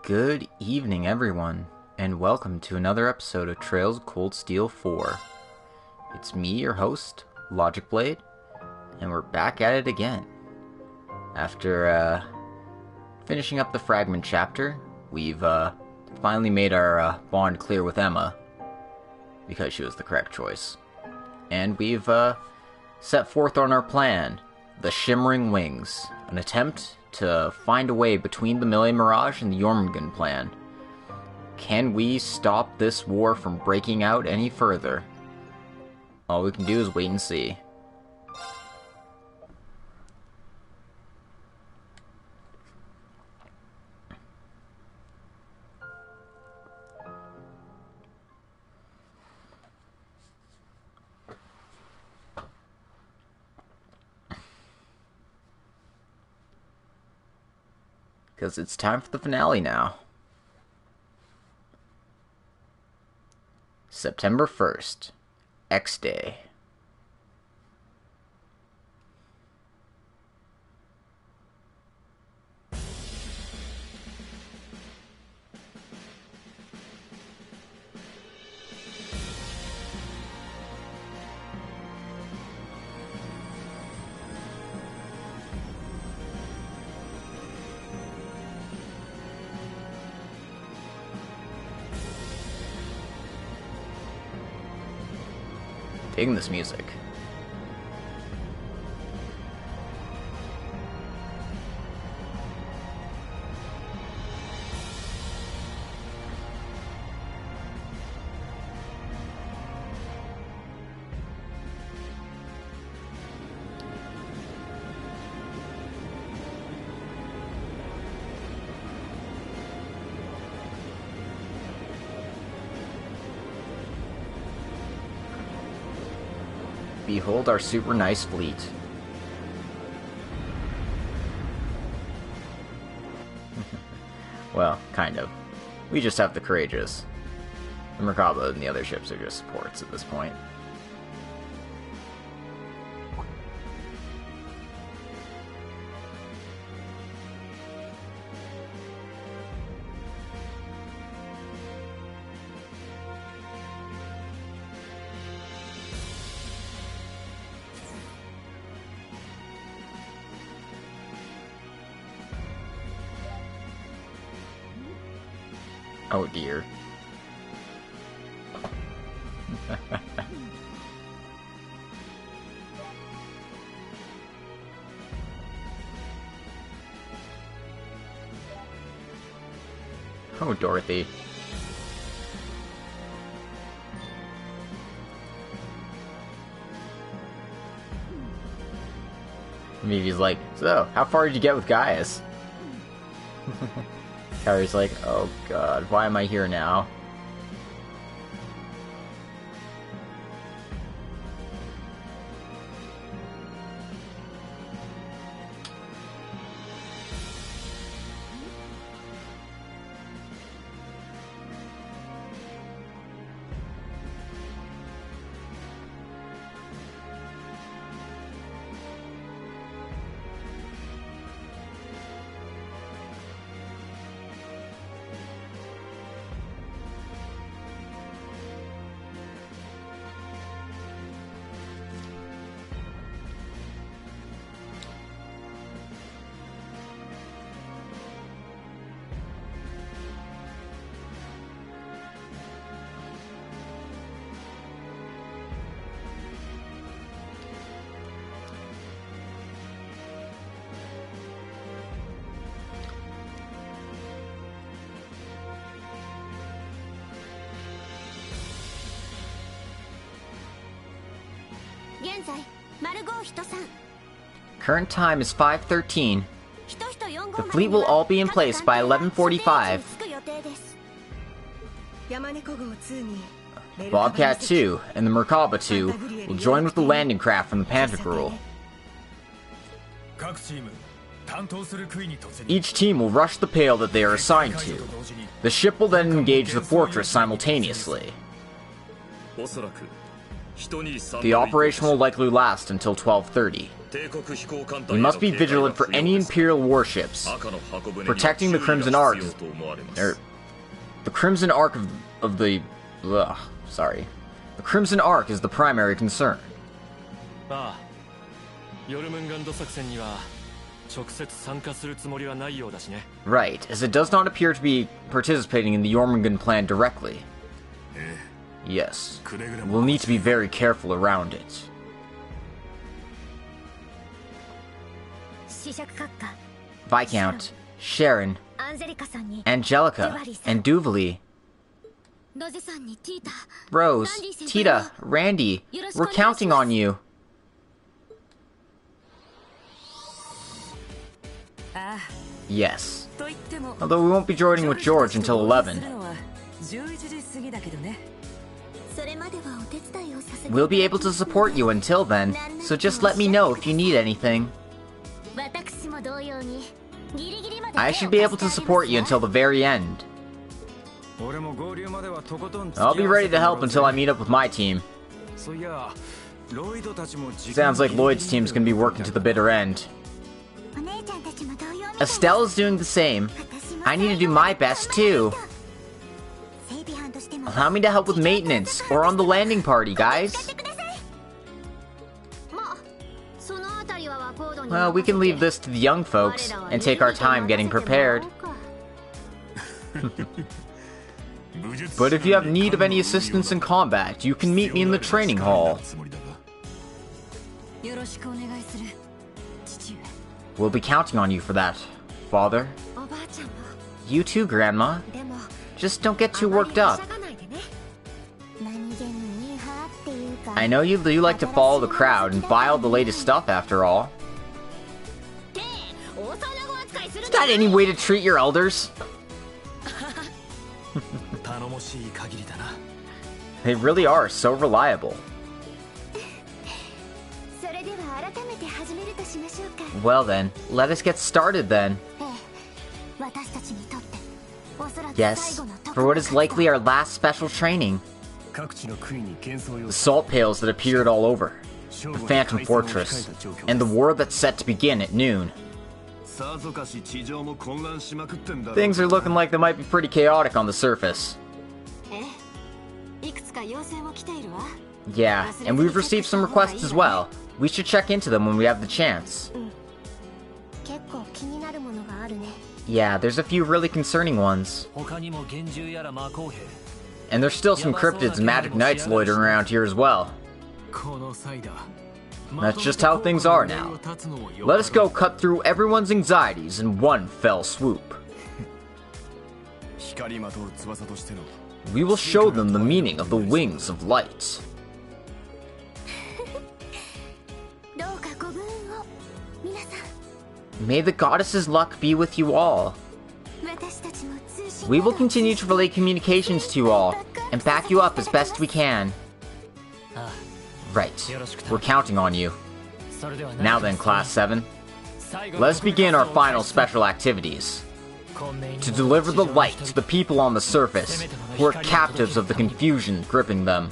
Good evening, everyone, and welcome to another episode of Trails of Cold Steel 4. It's me, your host, Logic Blade, and we're back at it again. After finishing up the fragment chapter, we've finally made our bond clear with Emma, because she was the correct choice. And we've set forth on our plan, the Shimmering Wings, an attempt to find a way between the Melee Mirage and the Jormungand plan. Can we stop this war from breaking out any further? All we can do is wait and see. Because it's time for the finale now. September 1st, X Day. Digging this music. Behold our super nice fleet. Well, kind of. We just have the Courageous. The Merkaba and the other ships are just supports at this point. Oh dear. Oh, Dorothy. Maybe he's like, so, how far did you get with Gaius? Kyrie's like, oh god, why am I here now? Current time is 5:13. The fleet will all be in place by 11:45. Bobcat 2 and the Merkaba 2 will join with the landing craft from the Pantagruel. Each team will rush the pale that they are assigned to. The ship will then engage the fortress simultaneously. The operation will likely last until 12:30. We must be vigilant for any Imperial warships. Protecting the Crimson Arc... the Crimson Arc of the... sorry. The Crimson Arc is the primary concern. Right, as it does not appear to be participating in the Jormungand plan directly. Yes, we'll need to be very careful around it. Viscount, Sharon, Angelica, and Duvali. Rose, Tita, Randy, we're counting on you. Yes. Although we won't be joining with George until 11. We'll be able to support you until then, so just let me know if you need anything. I should be able to support you until the very end. I'll be ready to help until I meet up with my team. Sounds like Lloyd's team's gonna be working to the bitter end. Estelle is doing the same. I need to do my best too. Allow me to help with maintenance, or on the landing party, guys. Well, we can leave this to the young folks, and take our time getting prepared. But if you have need of any assistance in combat, you can meet me in the training hall. We'll be counting on you for that, Father. You too, Grandma. Just don't get too worked up. I know you do like to follow the crowd and buy all the latest stuff after all. Is that any way to treat your elders? They really are so reliable. Well then, let us get started then. Yes, for what is likely our last special training. The salt pails that appeared all over, the Phantom Fortress, and the war that's set to begin at noon. Things are looking like they might be pretty chaotic on the surface. Yeah, and we've received some requests as well. We should check into them when we have the chance. Yeah, there's a few really concerning ones. And there's still some cryptids and magic knights loitering around here as well. That's just how things are now. Let us go cut through everyone's anxieties in one fell swoop. We will show them the meaning of the wings of light. May the goddess's luck be with you all. We will continue to relay communications to you all, and back you up as best we can. Right, we're counting on you. Now then, Class 7, let us begin our final special activities. To deliver the light to the people on the surface, who are captives of the confusion gripping them.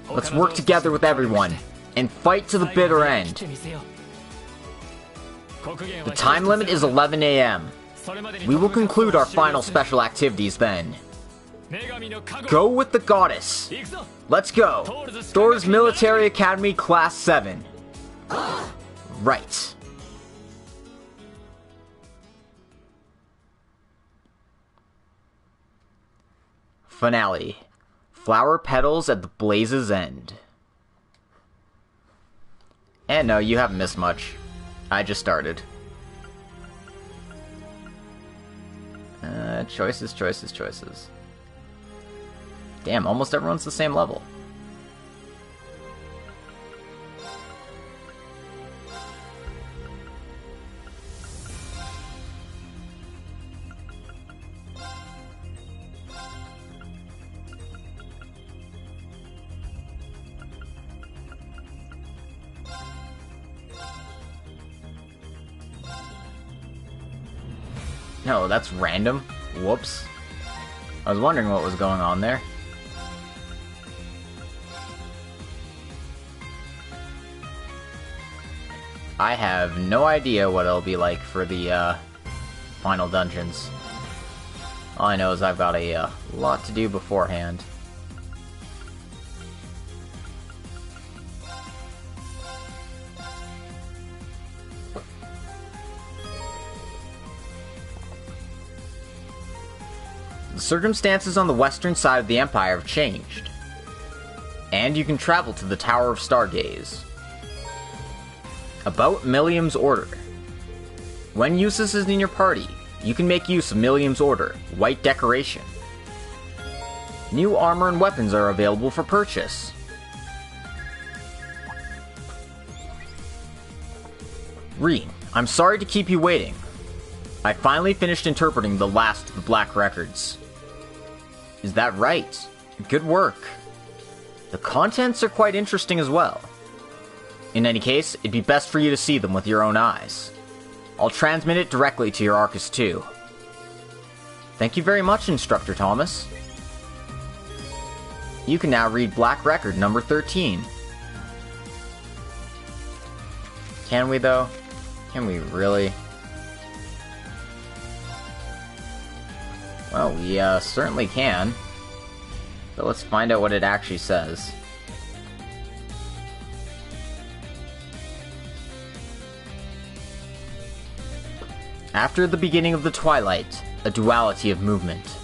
Let's work together with everyone, and fight to the bitter end. The time limit is 11 AM. We will conclude our final special activities then. Go with the goddess! Let's go! Thor's Military Academy Class 7. Right. Finale. Flower petals at the blaze's end. And no, you haven't missed much. I just started. Choices. Damn, almost everyone's the same level. No, that's random. Whoops. I was wondering what was going on there. I have no idea what it'll be like for the final dungeons. All I know is I've got a lot to do beforehand. The circumstances on the western side of the Empire have changed, and you can travel to the Tower of Stargaze. About Millium's Order. When Eustace is in your party, you can make use of Millium's Order, White Decoration. New armor and weapons are available for purchase. Reen, I'm sorry to keep you waiting. I finally finished interpreting the last of the Black Records. Is that right? Good work. The contents are quite interesting as well. In any case, it'd be best for you to see them with your own eyes. I'll transmit it directly to your Arcus too. Thank you very much, Instructor Thomas. You can now read Black Record number 13. Can we though? Can we really? Well, we certainly can. But let's find out what it actually says. After the beginning of the Twilight, a duality of movement.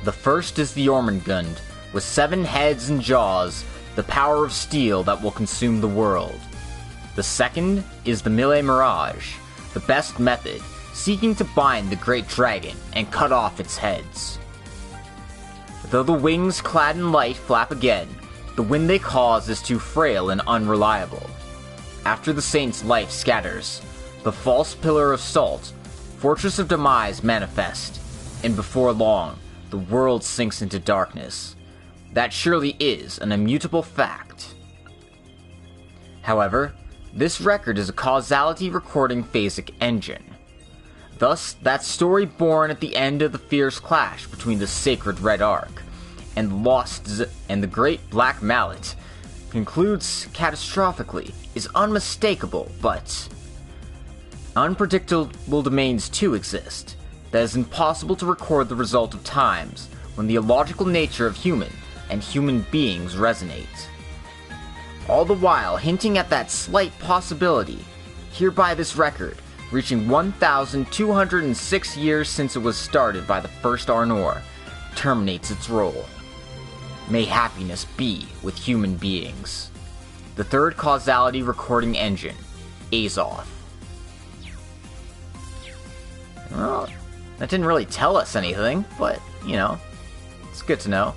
The first is the Jormungand, with 7 heads and jaws, the power of steel that will consume the world. The second is the Mille Mirage, the best method, seeking to bind the great dragon and cut off its heads. Though the wings clad in light flap again, the wind they cause is too frail and unreliable. After the saint's life scatters, the false pillar of salt, Fortress of Demise manifest, and before long, the world sinks into darkness. That surely is an immutable fact. However, this record is a causality recording phasic engine. Thus, that story born at the end of the fierce clash between the Sacred Red Arc and the Great Black Mallet concludes catastrophically is unmistakable, but unpredictable domains too exist that is impossible to record the result of times when the illogical nature of human and human beings resonate. All the while hinting at that slight possibility, hereby this record, reaching 1,206 years since it was started by the first Arnor, terminates its role. May happiness be with human beings. The third causality recording engine, Azoth. Well, that didn't really tell us anything, but, you know, it's good to know.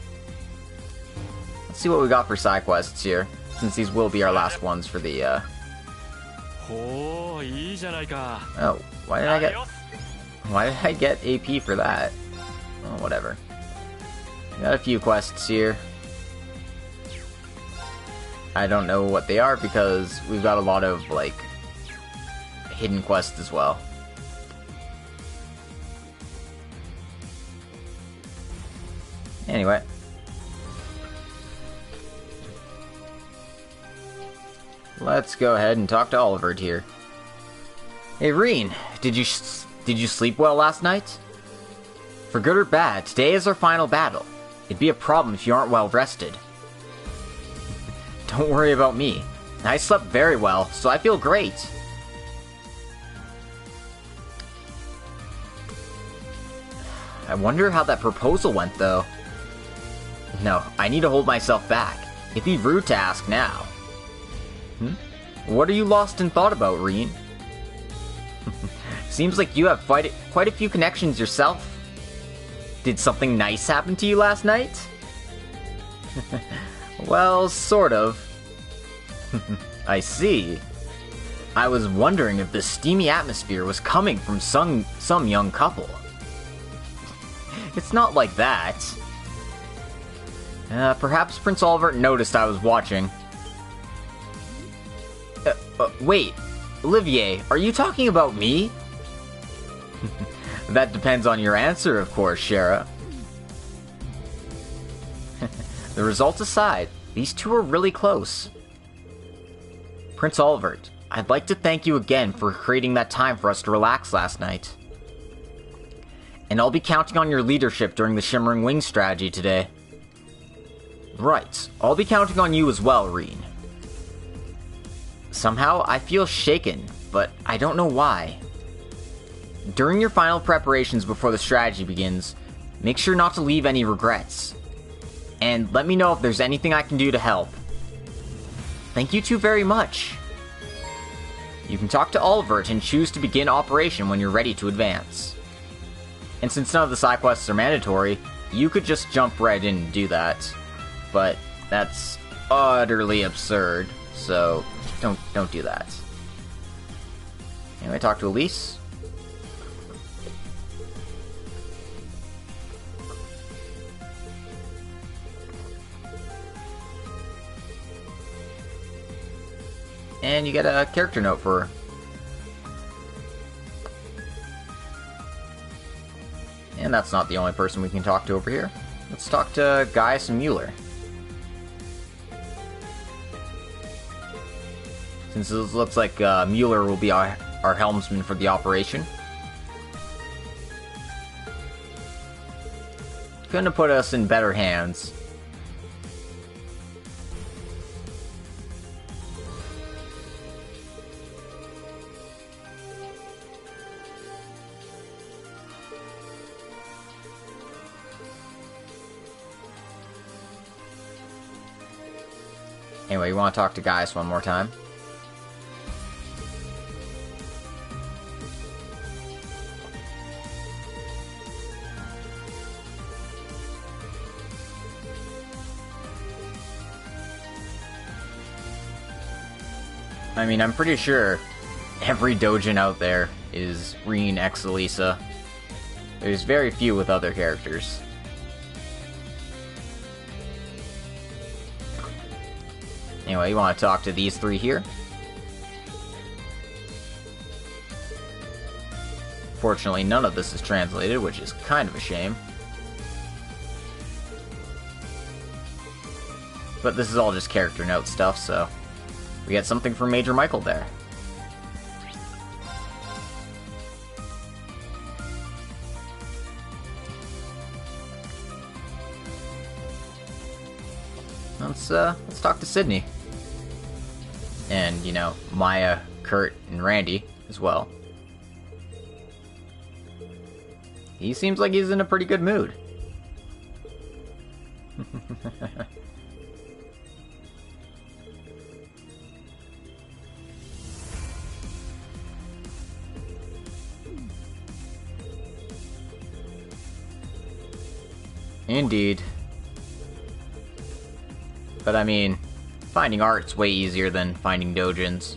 Let's see what we got for side quests here, since these will be our last ones for the, Oh, why did I get AP for that? Oh, whatever. Got a few quests here. I don't know what they are because we've got a lot of, like, hidden quests as well. Anyway. Let's go ahead and talk to Oliver here. Hey, Reen, did you sleep well last night? For good or bad, today is our final battle. It'd be a problem if you aren't well rested. Don't worry about me. I slept very well, so I feel great. I wonder how that proposal went, though. No, I need to hold myself back. It'd be rude to ask now. What are you lost in thought about, Reen? Seems like you have quite a few connections yourself. Did something nice happen to you last night? Well, sort of. I see. I was wondering if the steamy atmosphere was coming from some young couple. It's not like that. Perhaps Prince Oliver noticed I was watching. Wait, Olivier, are you talking about me? That depends on your answer, of course, Shara. The results aside, these two are really close. Prince Olivert, I'd like to thank you again for creating that time for us to relax last night. And I'll be counting on your leadership during the Shimmering Wings strategy today. Right, I'll be counting on you as well, Reen. Somehow, I feel shaken, but I don't know why. During your final preparations before the strategy begins, make sure not to leave any regrets. And let me know if there's anything I can do to help. Thank you two very much. You can talk to Olvert and choose to begin operation when you're ready to advance. And since none of the side quests are mandatory, you could just jump right in and do that. But that's utterly absurd, so don't do that. Anyway, talk to Elise. And you get a character note for her. And that's not the only person we can talk to over here. Let's talk to Gaius and Mueller. Since it looks like Mueller will be our helmsman for the operation. Couldn't have put us in better hands. Anyway, you want to talk to Gaius one more time? I mean, I'm pretty sure every Dojin out there is Reen x Elisa. There's very few with other characters. Anyway, you want to talk to these three here? Fortunately, none of this is translated, which is kind of a shame. But this is all just character note stuff, so we get something from Major Michael there. Let's talk to Sydney. And, you know, Maya, Kurt, and Randy as well. He seems like he's in a pretty good mood. Indeed. But I mean, finding art's way easier than finding Dojins.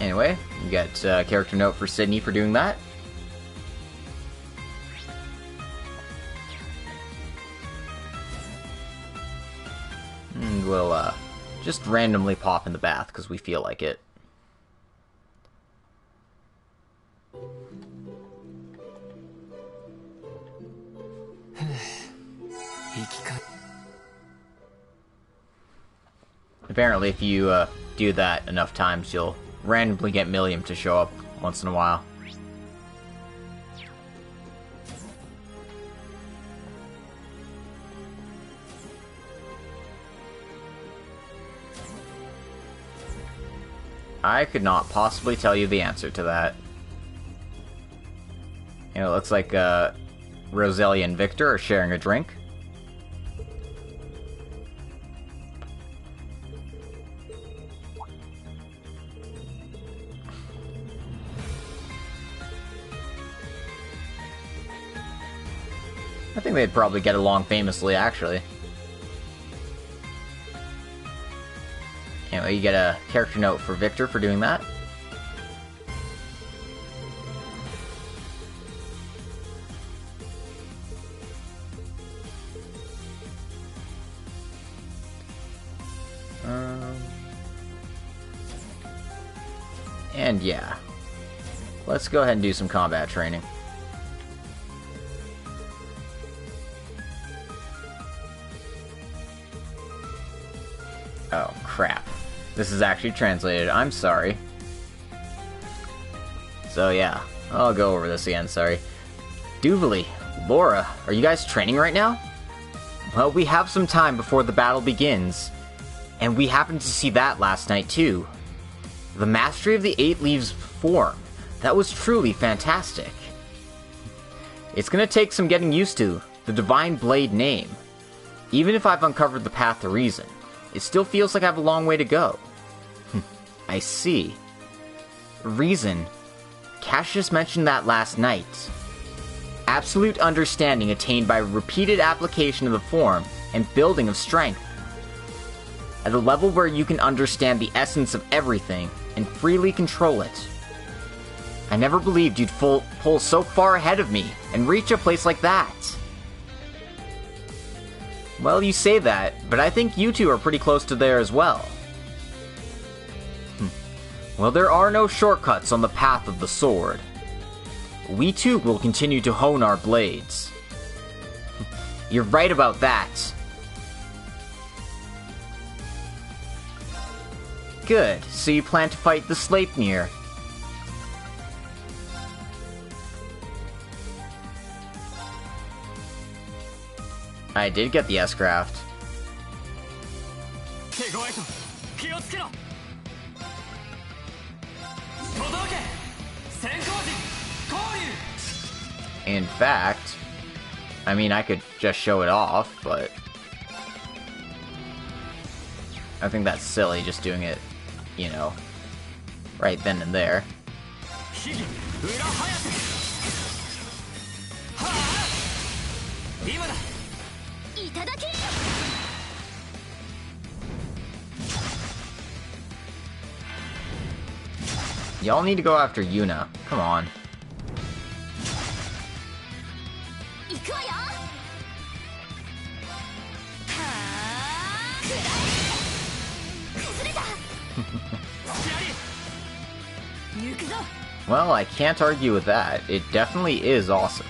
Anyway, you got a character note for Sydney for doing that. And we'll just randomly pop in the bath because we feel like it. Apparently, if you do that enough times, you'll randomly get Milliam to show up once in a while. I could not possibly tell you the answer to that. You know, it looks like Roselia and Victor are sharing a drink. I think they'd probably get along famously, actually. Anyway, you get a character note for Victor for doing that. And yeah, let's go ahead and do some combat training. This is actually translated. I'm sorry. So yeah, I'll go over this again, sorry. Duvali, Laura, are you guys training right now? Well, we have some time before the battle begins. And we happened to see that last night too. The mastery of the 8 leaves form. That was truly fantastic. It's gonna take some getting used to, the Divine Blade name. Even if I've uncovered the path to reason, it still feels like I have a long way to go. I see. Reason. Cassius mentioned that last night. Absolute understanding attained by repeated application of the form and building of strength. At a level where you can understand the essence of everything and freely control it. I never believed you'd pull so far ahead of me and reach a place like that. Well, you say that, but I think you two are pretty close to there as well. Well, there are no shortcuts on the path of the sword. We too will continue to hone our blades. You're right about that. Good, so you plan to fight the Sleipnir. I did get the S-Craft. In fact, I mean, I could just show it off, but I think that's silly just doing it, you know, right then and there. Y'all need to go after Yuna. Come on. Well, I can't argue with that. It definitely is awesome.